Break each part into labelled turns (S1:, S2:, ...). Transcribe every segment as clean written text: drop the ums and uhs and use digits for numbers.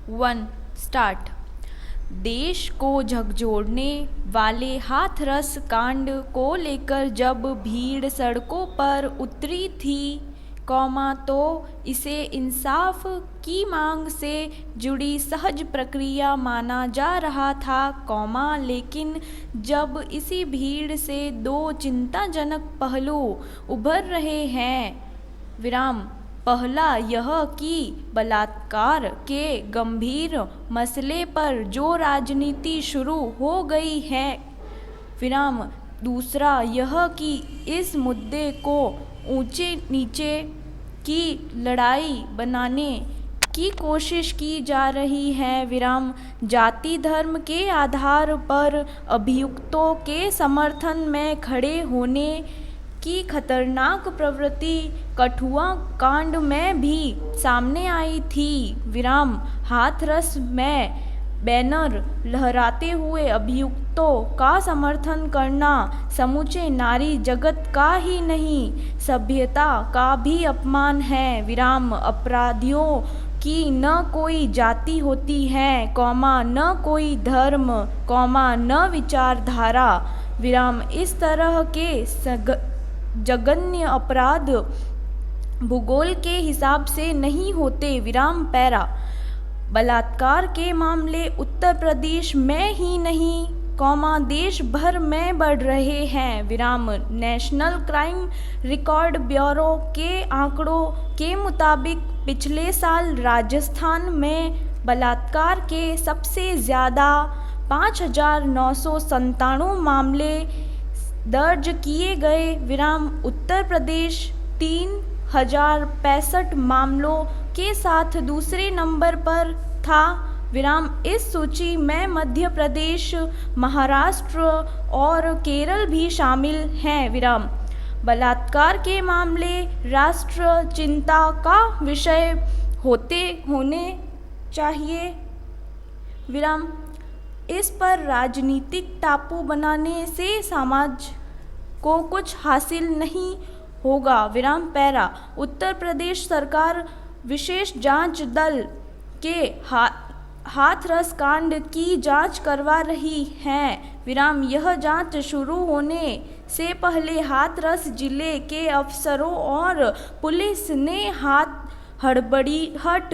S1: 1 start. देश को झकझोरने वाले हाथरस कांड को लेकर जब भीड़ सड़कों पर उतरी थी, तो इसे इंसाफ की मांग से जुड़ी सहज प्रक्रिया माना जा रहा था, लेकिन जब इसी भीड़ से दो चिंताजनक पहलू उभर रहे हैं। पहला यह कि बलात्कार के गंभीर मसले पर जो राजनीति शुरू हो गई है, दूसरा यह कि इस मुद्दे को ऊंचे नीचे की लड़ाई बनाने की कोशिश की जा रही है। जाति धर्म के आधार पर अभियुक्तों के समर्थन में खड़े होने की खतरनाक प्रवृत्ति कठुआ कांड में भी सामने आई थी। हाथरस में बैनर लहराते हुए अभियुक्तों का समर्थन करना समूचे नारी जगत का ही नहीं, सभ्यता का भी अपमान है। अपराधियों की न कोई जाति होती है, न कोई धर्म, न विचारधारा। इस तरह के जघन्य अपराध भूगोल के हिसाब से नहीं होते। पैरा बलात्कार के मामले उत्तर प्रदेश में ही नहीं, देश भर में बढ़ रहे हैं। नेशनल क्राइम रिकॉर्ड ब्यूरो के आंकड़ों के मुताबिक पिछले साल राजस्थान में बलात्कार के सबसे ज़्यादा 5,997 मामले दर्ज किए गए। उत्तर प्रदेश 3,065 मामलों के साथ दूसरे नंबर पर था। इस सूची में मध्य प्रदेश, महाराष्ट्र और केरल भी शामिल हैं। बलात्कार के मामले राष्ट्र चिंता का विषय होने चाहिए। इस पर राजनीतिक टापू बनाने से समाज को कुछ हासिल नहीं होगा। पैरा उत्तर प्रदेश सरकार विशेष जांच दल के हाथरस कांड की जांच करवा रही है। यह जांच शुरू होने से पहले हाथरस जिले के अफसरों और पुलिस ने हड़बड़ाहट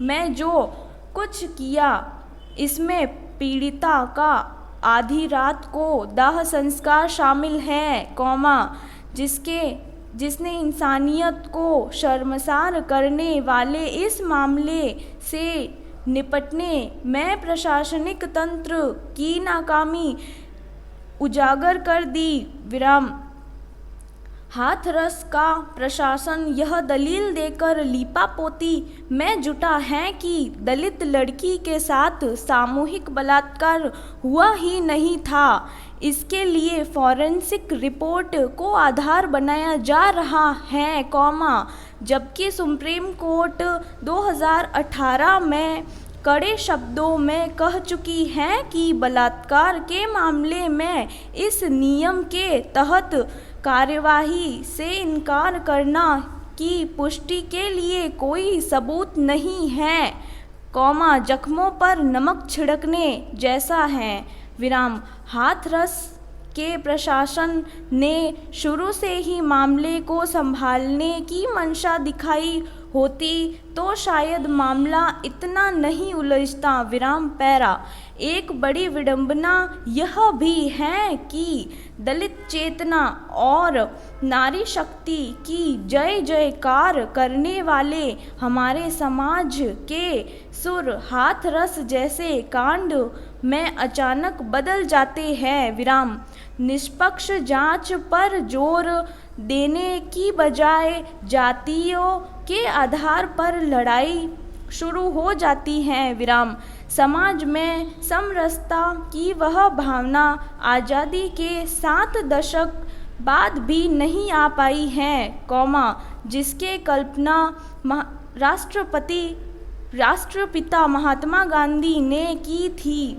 S1: में जो कुछ किया, इसमें पीड़िता का आधी रात को दाह संस्कार शामिल है, जिसने इंसानियत को शर्मसार करने वाले इस मामले से निपटने में प्रशासनिक तंत्र की नाकामी उजागर कर दी। हाथरस का प्रशासन यह दलील देकर लीपापोती में जुटा है कि दलित लड़की के साथ सामूहिक बलात्कार हुआ ही नहीं था। इसके लिए फॉरेंसिक रिपोर्ट को आधार बनाया जा रहा है, जबकि सुप्रीम कोर्ट 2018 में कड़े शब्दों में कह चुकी है कि बलात्कार के मामले में इस नियम के तहत कार्यवाही से इनकार करना की पुष्टि के लिए कोई सबूत नहीं है, जख्मों पर नमक छिड़कने जैसा है। हाथरस के प्रशासन ने शुरू से ही मामले को संभालने की मंशा दिखाई होती तो शायद मामला इतना नहीं उलझता। पैरा एक बड़ी विडंबना यह भी है कि दलित चेतना और नारी शक्ति की जय जयकार करने वाले हमारे समाज के सुर हाथरस जैसे कांड में अचानक बदल जाते हैं। निष्पक्ष जांच पर जोर देने की बजाय जातियों के आधार पर लड़ाई शुरू हो जाती है। समाज में समरसता की वह भावना आज़ादी के 7 दशक बाद भी नहीं आ पाई है, जिसके कल्पना राष्ट्रपिता महात्मा गांधी ने की थी।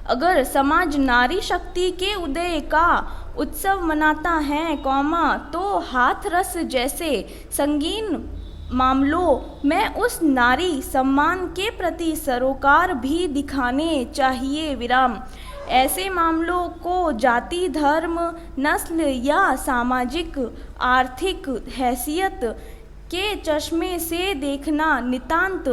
S1: अगर समाज नारी शक्ति के उदय का उत्सव मनाता है, तो हाथरस जैसे संगीन मामलों में उस नारी सम्मान के प्रति सरोकार भी दिखाने चाहिए। विराम। ऐसे मामलों को जाति, धर्म, नस्ल या सामाजिक आर्थिक हैसियत के चश्मे से देखना नितांत